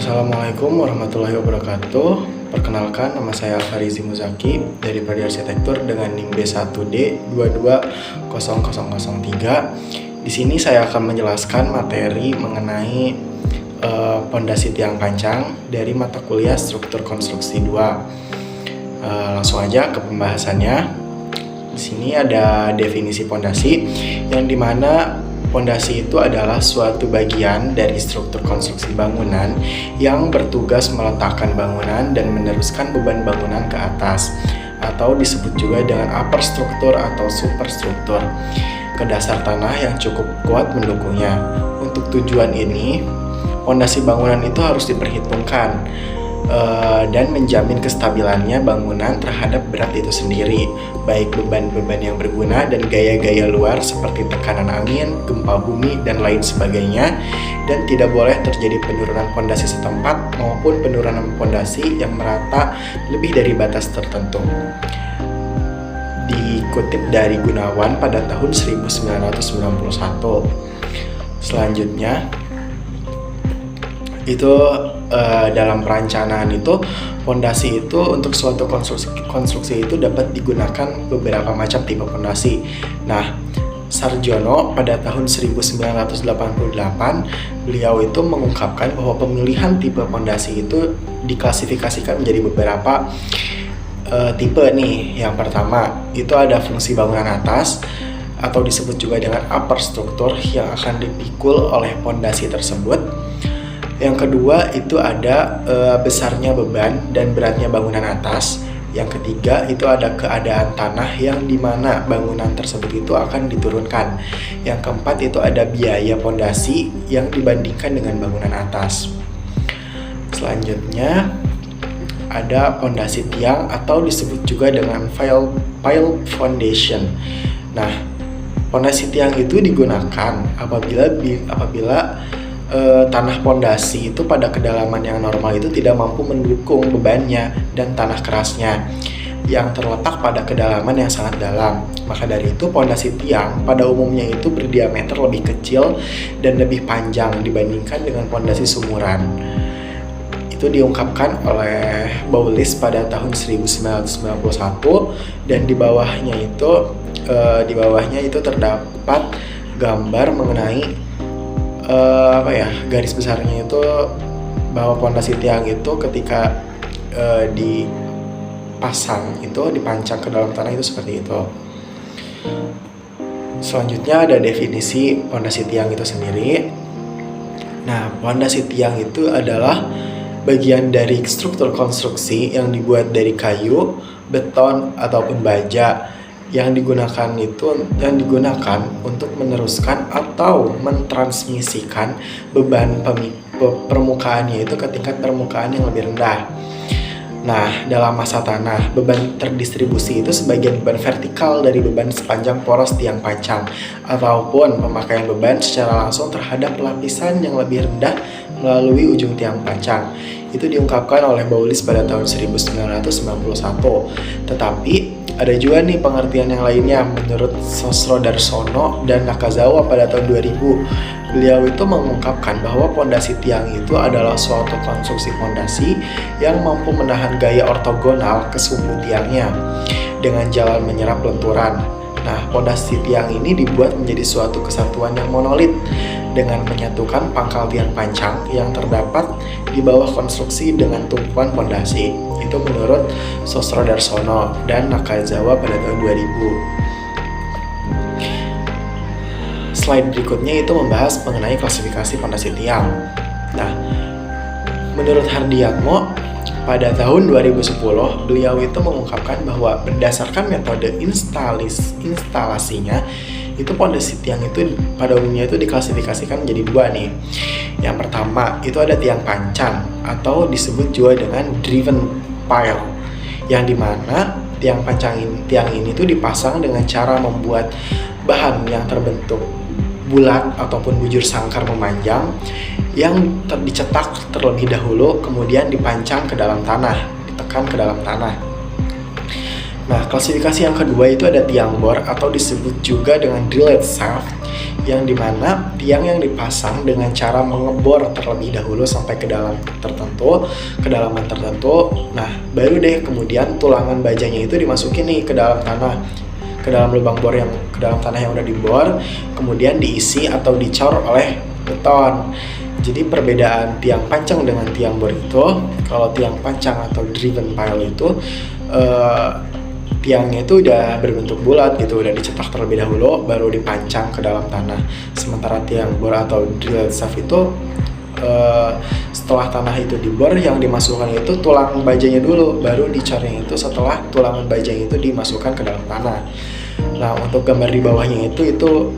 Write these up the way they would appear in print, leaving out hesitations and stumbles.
Assalamualaikum warahmatullahi wabarakatuh. Perkenalkan, nama saya Farizi Muzaki dari Prodi Arsitektur dengan NIM B1D 220003. Di sini saya akan menjelaskan materi mengenai pondasi tiang pancang dari mata kuliah Struktur Konstruksi 2. Langsung aja ke pembahasannya. Di sini ada definisi pondasi yang dimana pondasi itu adalah suatu bagian dari struktur konstruksi bangunan yang bertugas meletakkan bangunan dan meneruskan beban bangunan ke atas, atau disebut juga dengan upper struktur atau superstruktur, ke dasar tanah yang cukup kuat mendukungnya. Untuk tujuan ini, pondasi bangunan itu harus diperhitungkan dan menjamin kestabilannya bangunan terhadap berat itu sendiri, baik beban-beban yang berguna dan gaya-gaya luar seperti tekanan angin, gempa bumi, dan lain sebagainya, dan tidak boleh terjadi penurunan pondasi setempat maupun penurunan pondasi yang merata lebih dari batas tertentu. Dikutip dari Gunawan pada tahun 1991. Selanjutnya, itu dalam perencanaan itu pondasi itu untuk suatu konstruksi itu dapat digunakan beberapa macam tipe pondasi. Nah, Sarjono pada tahun 1988 beliau itu mengungkapkan bahwa pemilihan tipe pondasi itu diklasifikasikan menjadi beberapa tipe nih. Yang pertama itu ada fungsi bangunan atas atau disebut juga dengan upper struktur yang akan dipikul oleh pondasi tersebut. Yang kedua itu ada besarnya beban dan beratnya bangunan atas. Yang ketiga itu ada keadaan tanah yang dimana bangunan tersebut itu akan diturunkan. Yang keempat itu ada biaya pondasi yang dibandingkan dengan bangunan atas. Selanjutnya ada pondasi tiang atau disebut juga dengan pile foundation. Nah, pondasi tiang itu digunakan apabila tanah pondasi itu pada kedalaman yang normal itu tidak mampu mendukung bebannya dan tanah kerasnya yang terletak pada kedalaman yang sangat dalam. Maka dari itu pondasi tiang pada umumnya itu berdiameter lebih kecil dan lebih panjang dibandingkan dengan pondasi sumuran. Itu diungkapkan oleh Baulis pada tahun 1991, dan di bawahnya itu terdapat gambar mengenai garis besarnya itu bahwa pondasi tiang itu ketika dipasang itu dipancang ke dalam tanah itu seperti itu. Selanjutnya ada definisi pondasi tiang itu sendiri. Nah, pondasi tiang itu adalah bagian dari struktur konstruksi yang dibuat dari kayu, beton ataupun baja yang digunakan untuk meneruskan atau mentransmisikan beban permukaannya itu ke tingkat permukaan yang lebih rendah. Nah, dalam masa tanah, beban terdistribusi itu sebagian beban vertikal dari beban sepanjang poros tiang pancang ataupun pemakaian beban secara langsung terhadap lapisan yang lebih rendah melalui ujung tiang pancang. Itu diungkapkan oleh Baulis pada tahun 1991. Tetapi ada juga nih pengertian yang lainnya menurut Sosrodarsono dan Nakazawa pada tahun 2000. Beliau itu mengungkapkan bahwa pondasi tiang itu adalah suatu konstruksi pondasi yang mampu menahan gaya ortogonal ke sumbu tiangnya dengan jalan menyerap lenturan. Nah, pondasi tiang ini dibuat menjadi suatu kesatuan yang monolit dengan menyatukan pangkal tiang pancang yang terdapat di bawah konstruksi dengan tumpuan pondasi. Itu menurut Sosrodarsono dan Nakazawa pada tahun 2000. Slide berikutnya itu membahas mengenai klasifikasi pondasi tiang. Nah, menurut Hardiatmo pada tahun 2010, beliau itu mengungkapkan bahwa berdasarkan metode instalasinya, itu pondasi tiang itu pada umumnya itu diklasifikasikan menjadi dua nih. Yang pertama itu ada tiang pancang atau disebut juga dengan driven pile, yang dimana tiang ini tuh dipasang dengan cara membuat bahan yang terbentuk bulat ataupun bujur sangkar memanjang yang dicetak terlebih dahulu kemudian dipancang ke dalam tanah, ditekan ke dalam tanah. Nah, klasifikasi yang kedua itu ada tiang bor atau disebut juga dengan drillet shaft, yang dimana tiang yang dipasang dengan cara mengebor terlebih dahulu sampai ke kedalaman tertentu. Nah, baru deh kemudian tulangan bajanya itu dimasukin nih ke dalam tanah, ke dalam lubang bor yang ke dalam tanah yang udah dibor, kemudian diisi atau dicor oleh beton. Jadi perbedaan tiang pancang dengan tiang bor itu, kalau tiang pancang atau driven pile itu tiangnya itu udah berbentuk bulat gitu, udah dicetak terlebih dahulu baru dipancang ke dalam tanah. Sementara tiang bor atau drill shaft itu setelah tanah itu dibor, yang dimasukkan itu tulang bajanya dulu, baru dicornya itu setelah tulangan bajanya itu dimasukkan ke dalam tanah. Nah, untuk gambar di bawahnya itu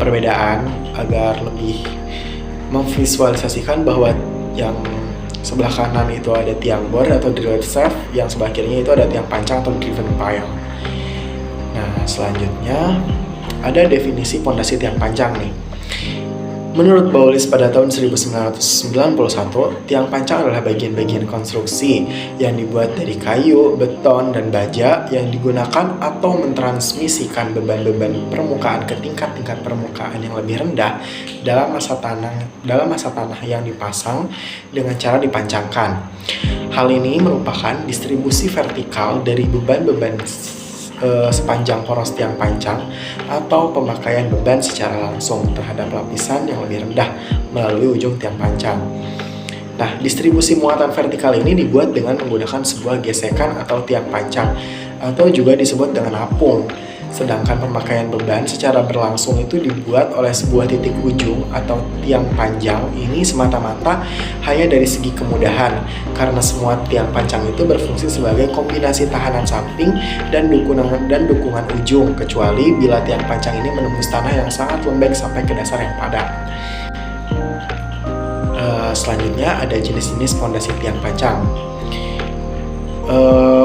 perbedaan agar lebih memvisualisasikan bahwa yang sebelah kanan itu ada tiang bor atau drill shaft, yang sebelah kirinya itu ada tiang pancang atau driven pile. Nah, selanjutnya ada definisi pondasi tiang pancang nih. Menurut Baulis pada tahun 1991, tiang pancang adalah bagian-bagian konstruksi yang dibuat dari kayu, beton, dan baja yang digunakan atau mentransmisikan beban-beban permukaan ke tingkat-tingkat permukaan yang lebih rendah dalam masa tanah yang dipasang dengan cara dipancangkan. Hal ini merupakan distribusi vertikal dari beban-beban sepanjang poros tiang pancang atau pemakaian beban secara langsung terhadap lapisan yang lebih rendah melalui ujung tiang pancang. Nah, distribusi muatan vertikal ini dibuat dengan menggunakan sebuah gesekan atau tiang pancang atau juga disebut dengan apung. Sedangkan pemakaian beban secara berlangsung itu dibuat oleh sebuah titik ujung atau tiang panjang ini semata-mata hanya dari segi kemudahan, karena semua tiang pancang itu berfungsi sebagai kombinasi tahanan samping dan dukungan ujung, kecuali bila tiang pancang ini menembus tanah yang sangat lembek sampai ke dasar yang padat. Selanjutnya ada jenis-jenis pondasi tiang pancang.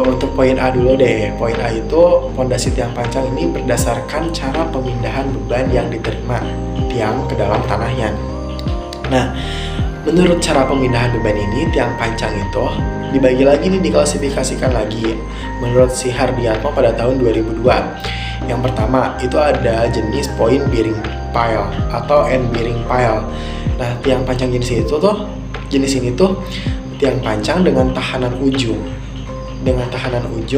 Untuk poin A dulu deh. Poin A itu pondasi tiang pancang ini berdasarkan cara pemindahan beban yang diterima tiang ke dalam tanahnya. Nah, menurut cara pemindahan beban ini, tiang pancang itu dibagi lagi nih, diklasifikasikan lagi menurut si Hardiatmo pada tahun 2002. Yang pertama itu ada jenis point bearing pile atau end bearing pile. Nah, tiang pancang jenis ini tuh tiang pancang dengan tahanan ujung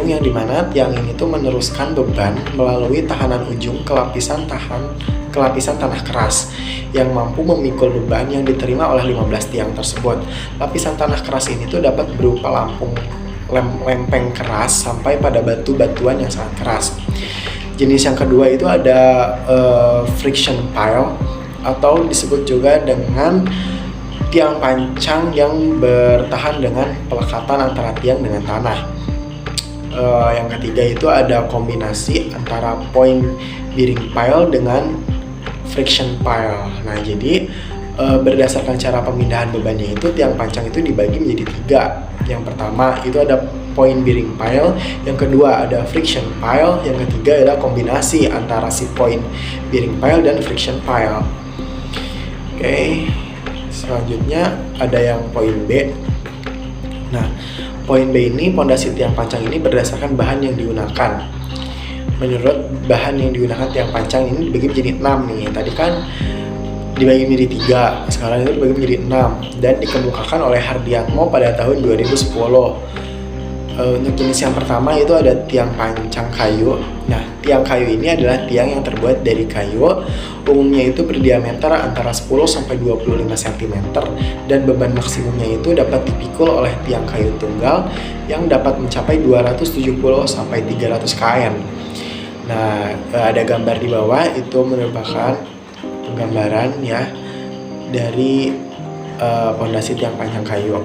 yang dimana tiang ini tuh meneruskan beban melalui tahanan ujung ke lapisan tanah keras yang mampu memikul beban yang diterima oleh 15 tiang tersebut. Lapisan tanah keras ini tuh dapat berupa lempeng keras sampai pada batu-batuan yang sangat keras. Jenis yang kedua itu ada friction pile atau disebut juga dengan tiang pancang yang bertahan dengan pelekatan antara tiang dengan tanah. Yang ketiga itu ada kombinasi antara point bearing pile dengan friction pile. Nah, jadi berdasarkan cara pemindahan bebannya itu, tiang pancang itu dibagi menjadi 3. Yang pertama itu ada point bearing pile, yang kedua ada friction pile, yang ketiga adalah kombinasi antara si point bearing pile dan friction pile. Oke. Selanjutnya ada yang poin B. Nah, poin B ini pondasi tiang pancang ini berdasarkan bahan yang digunakan. Menurut bahan yang digunakan tiang pancang ini dibagi menjadi 6 nih. Tadi kan dibagi menjadi 3, sekarang itu dibagi menjadi 6 dan dikemukakan oleh Hardiatmo pada tahun 2010. Untuk jenis yang pertama itu ada tiang pancang kayu. Nah, tiang kayu ini adalah tiang yang terbuat dari kayu. Umumnya itu berdiameter antara 10 sampai 25 cm dan beban maksimumnya itu dapat dipikul oleh tiang kayu tunggal yang dapat mencapai 270 sampai 300 kN. Nah, ada gambar di bawah itu merupakan penggambaran ya dari pondasi tiang pancang kayu.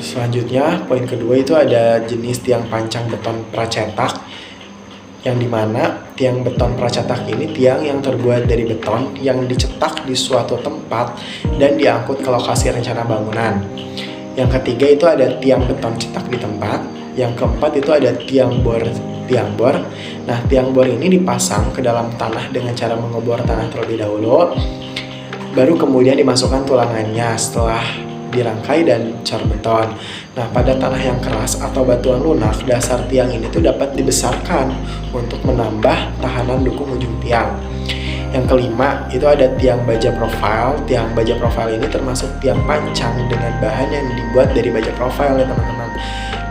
Selanjutnya, poin kedua itu ada jenis tiang pancang beton pracetak, yang dimana tiang beton pracetak ini tiang yang terbuat dari beton yang dicetak di suatu tempat dan diangkut ke lokasi rencana bangunan. Yang ketiga itu ada tiang beton cetak di tempat. Yang keempat itu ada tiang bor. Nah, tiang bor ini dipasang ke dalam tanah dengan cara mengebor tanah terlebih dahulu, baru kemudian dimasukkan tulangannya setelah dirangkai dan cor beton. Nah, pada tanah yang keras atau batuan lunak, dasar tiang ini tuh dapat dibesarkan untuk menambah tahanan dukung ujung tiang. Yang kelima, itu ada tiang baja profil. Tiang baja profil ini termasuk tiang pancang dengan bahan yang dibuat dari baja profil ya teman-teman.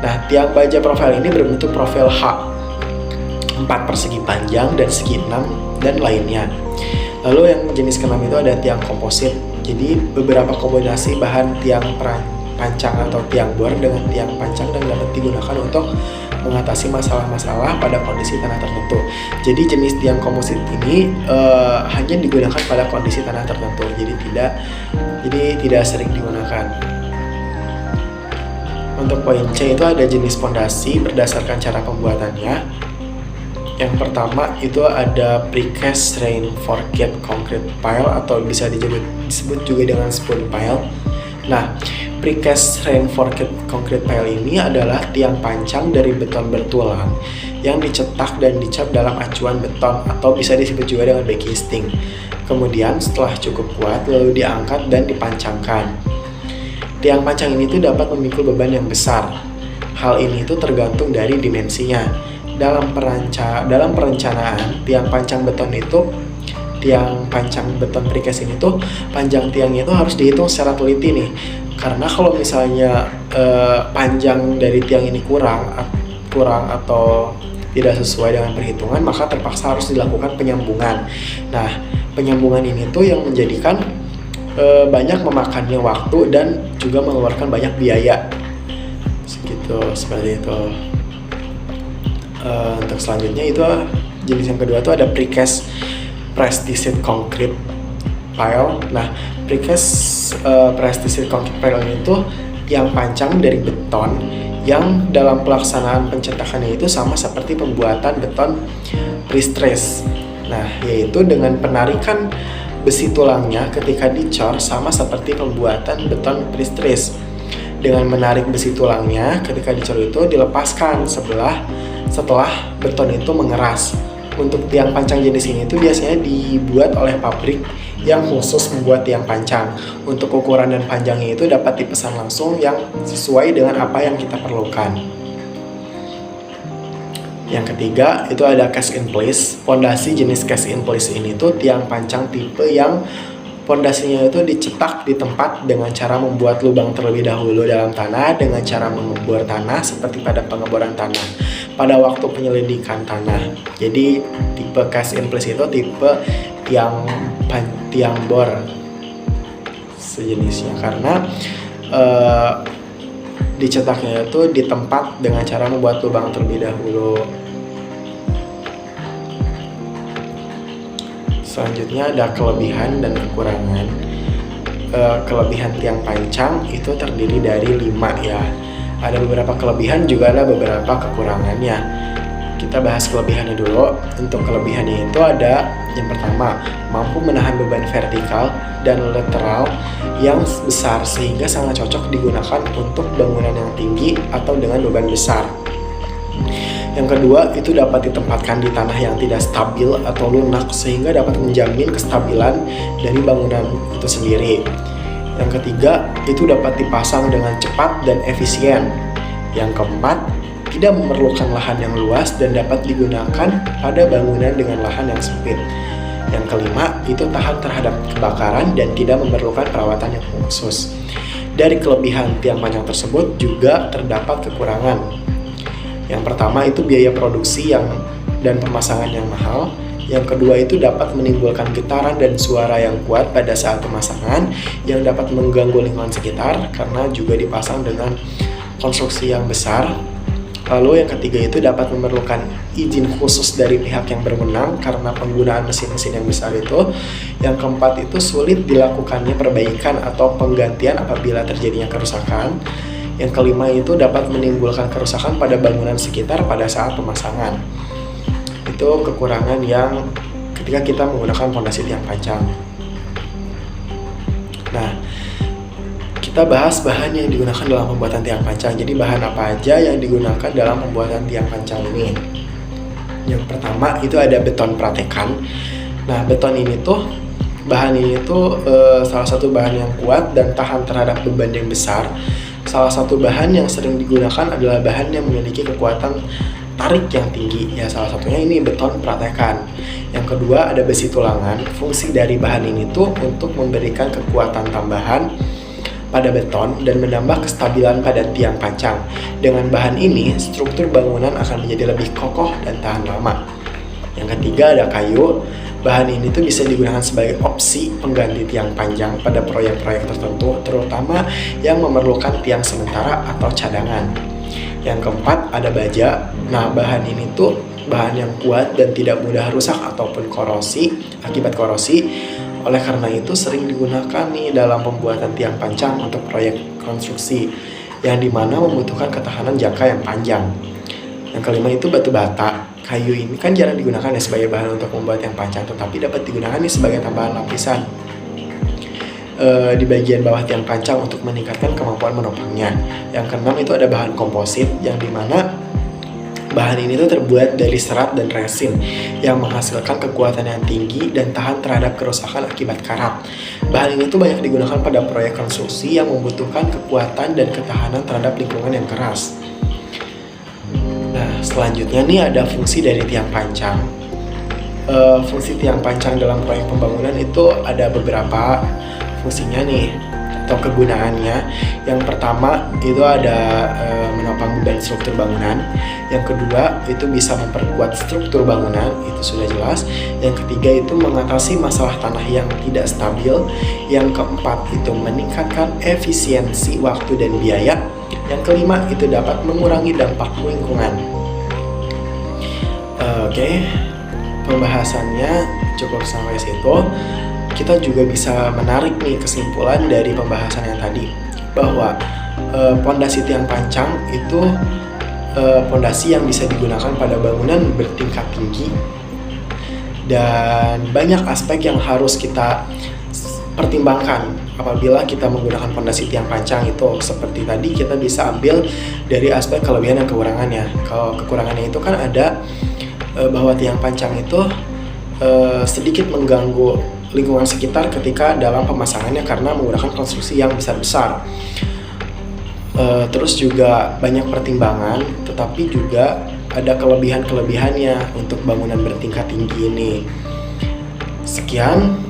Nah, tiang baja profil ini berbentuk profil H, 4 persegi panjang dan segi 6 dan lainnya. Lalu yang jenis ke-6 itu ada tiang komposit. Jadi beberapa kombinasi bahan tiang pancang atau tiang bor dengan tiang pancang dan dapat digunakan untuk mengatasi masalah-masalah pada kondisi tanah tertentu. Jadi jenis tiang komposit ini hanya digunakan pada kondisi tanah tertentu. Jadi tidak sering digunakan. Untuk poin C itu ada jenis pondasi berdasarkan cara pembuatannya. Yang pertama itu ada precast reinforced concrete pile atau bisa disebut juga dengan spoon pile. Nah, precast reinforced concrete pile ini adalah tiang pancang dari beton bertulang yang dicetak dan dicap dalam acuan beton atau bisa disebut juga dengan backcasting. Kemudian setelah cukup kuat lalu diangkat dan dipancangkan. Tiang pancang ini tuh dapat memikul beban yang besar. Hal ini tuh tergantung dari dimensinya. Dalam perencanaan tiang pancang beton precast ini tuh panjang tiangnya itu harus dihitung secara teliti nih. Karena kalau misalnya panjang dari tiang ini kurang atau tidak sesuai dengan perhitungan, maka terpaksa harus dilakukan penyambungan. Nah, penyambungan ini tuh yang menjadikan banyak memakannya waktu dan juga mengeluarkan banyak biaya. Seperti itu. Untuk selanjutnya itu jenis yang kedua itu ada precast plasticite concrete pile. Nah, precast plasticite concrete pile ini tuh yang pancang dari beton yang dalam pelaksanaan pencetakannya itu sama seperti pembuatan beton prestress. Nah, yaitu dengan penarikan besi tulangnya ketika dicor sama seperti pembuatan beton prestress. Dengan menarik besi tulangnya ketika dicor itu dilepaskan setelah beton itu mengeras. Untuk tiang pancang jenis ini tuh biasanya dibuat oleh pabrik yang khusus membuat tiang pancang. Untuk ukuran dan panjangnya itu dapat dipesan langsung yang sesuai dengan apa yang kita perlukan. Yang ketiga itu ada cast in place. Pondasi jenis cast in place ini tuh tiang pancang tipe yang pondasinya itu dicetak di tempat dengan cara membuat lubang terlebih dahulu dalam tanah dengan cara mengebor tanah seperti pada pengeboran tanah pada waktu penyelidikan tanah. Jadi tipe cast in place itu tipe tiang bor sejenisnya karena dicetaknya itu di tempat dengan cara membuat lubang terlebih dahulu. Selanjutnya ada kelebihan dan kekurangan. Kelebihan tiang pancang itu terdiri dari 5 ya. Ada beberapa kelebihan juga ada beberapa kekurangannya. Kita bahas kelebihannya dulu. Untuk kelebihannya itu ada yang pertama, mampu menahan beban vertikal dan lateral yang besar sehingga sangat cocok digunakan untuk bangunan yang tinggi atau dengan beban besar. Yang kedua, itu dapat ditempatkan di tanah yang tidak stabil atau lunak sehingga dapat menjamin kestabilan dari bangunan itu sendiri. Yang ketiga, itu dapat dipasang dengan cepat dan efisien. Yang keempat, tidak memerlukan lahan yang luas dan dapat digunakan pada bangunan dengan lahan yang sempit. Yang kelima, itu tahan terhadap kebakaran dan tidak memerlukan perawatan yang khusus. Dari kelebihan tiang pancang tersebut juga terdapat kekurangan. Yang pertama itu biaya produksi dan pemasangan yang mahal. Yang kedua itu dapat menimbulkan getaran dan suara yang kuat pada saat pemasangan yang dapat mengganggu lingkungan sekitar karena juga dipasang dengan konstruksi yang besar. Lalu yang ketiga itu dapat memerlukan izin khusus dari pihak yang berwenang karena penggunaan mesin-mesin yang besar itu. Yang keempat itu sulit dilakukannya perbaikan atau penggantian apabila terjadinya kerusakan. Yang kelima itu dapat menimbulkan kerusakan pada bangunan sekitar pada saat pemasangan. Itu kekurangan yang ketika kita menggunakan pondasi tiang pancang. Nah, kita bahas bahan yang digunakan dalam pembuatan tiang pancang. Jadi bahan apa aja yang digunakan dalam pembuatan tiang pancang ini? Yang pertama itu ada beton pratekan. Nah, bahan ini tuh salah satu bahan yang kuat dan tahan terhadap beban yang besar. Salah satu bahan yang sering digunakan adalah bahan yang memiliki kekuatan tarik yang tinggi. Ya, salah satunya ini beton pratekan. Yang kedua ada besi tulangan. Fungsi dari bahan ini tuh untuk memberikan kekuatan tambahan pada beton dan menambah kestabilan pada tiang pancang. Dengan bahan ini, struktur bangunan akan menjadi lebih kokoh dan tahan lama. Yang ketiga ada kayu. Bahan ini tuh bisa digunakan sebagai opsi pengganti tiang panjang pada proyek-proyek tertentu, terutama yang memerlukan tiang sementara atau cadangan. Yang keempat ada baja. Nah, bahan ini tuh bahan yang kuat dan tidak mudah rusak ataupun akibat korosi. Oleh karena itu sering digunakan nih dalam pembuatan tiang pancang untuk proyek konstruksi yang dimana membutuhkan ketahanan jangka yang panjang. Yang kelima itu batu bata. Kayu ini kan jarang digunakan ya sebagai bahan untuk membuat tiang pancang, tetapi dapat digunakan nih sebagai tambahan lapisan di bagian bawah tiang pancang untuk meningkatkan kemampuan menopangnya. Yang keenam itu ada bahan komposit, yang dimana bahan ini tuh terbuat dari serat dan resin yang menghasilkan kekuatan yang tinggi dan tahan terhadap kerusakan akibat karat. Bahan ini tuh banyak digunakan pada proyek konstruksi yang membutuhkan kekuatan dan ketahanan terhadap lingkungan yang keras. Nah, selanjutnya nih ada fungsi dari tiang pancang. Fungsi tiang pancang dalam proyek pembangunan itu ada beberapa fungsinya nih atau kegunaannya. Yang pertama itu ada menopang beban struktur bangunan. Yang kedua itu bisa memperkuat struktur bangunan, itu sudah jelas. Yang ketiga itu mengatasi masalah tanah yang tidak stabil. Yang keempat itu meningkatkan efisiensi waktu dan biaya. Yang kelima itu dapat mengurangi dampak lingkungan. Oke, pembahasannya cukup sampai situ. Kita juga bisa menarik nih kesimpulan dari pembahasan yang tadi bahwa pondasi tiang pancang itu pondasi yang bisa digunakan pada bangunan bertingkat tinggi dan banyak aspek yang harus kita pertimbangkan apabila kita menggunakan pondasi tiang pancang itu. Seperti tadi kita bisa ambil dari aspek kelebihan dan kekurangannya. Kalau kekurangannya itu kan ada bahwa tiang pancang itu sedikit mengganggu lingkungan sekitar ketika dalam pemasangannya karena menggunakan konstruksi yang besar-besar. Terus juga banyak pertimbangan, tetapi juga ada kelebihan-kelebihannya untuk bangunan bertingkat tinggi ini. Sekian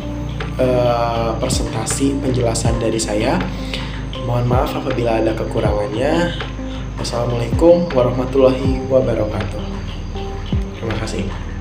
presentasi penjelasan dari saya. Mohon maaf apabila ada kekurangannya. Wassalamualaikum warahmatullahi wabarakatuh. Terima kasih.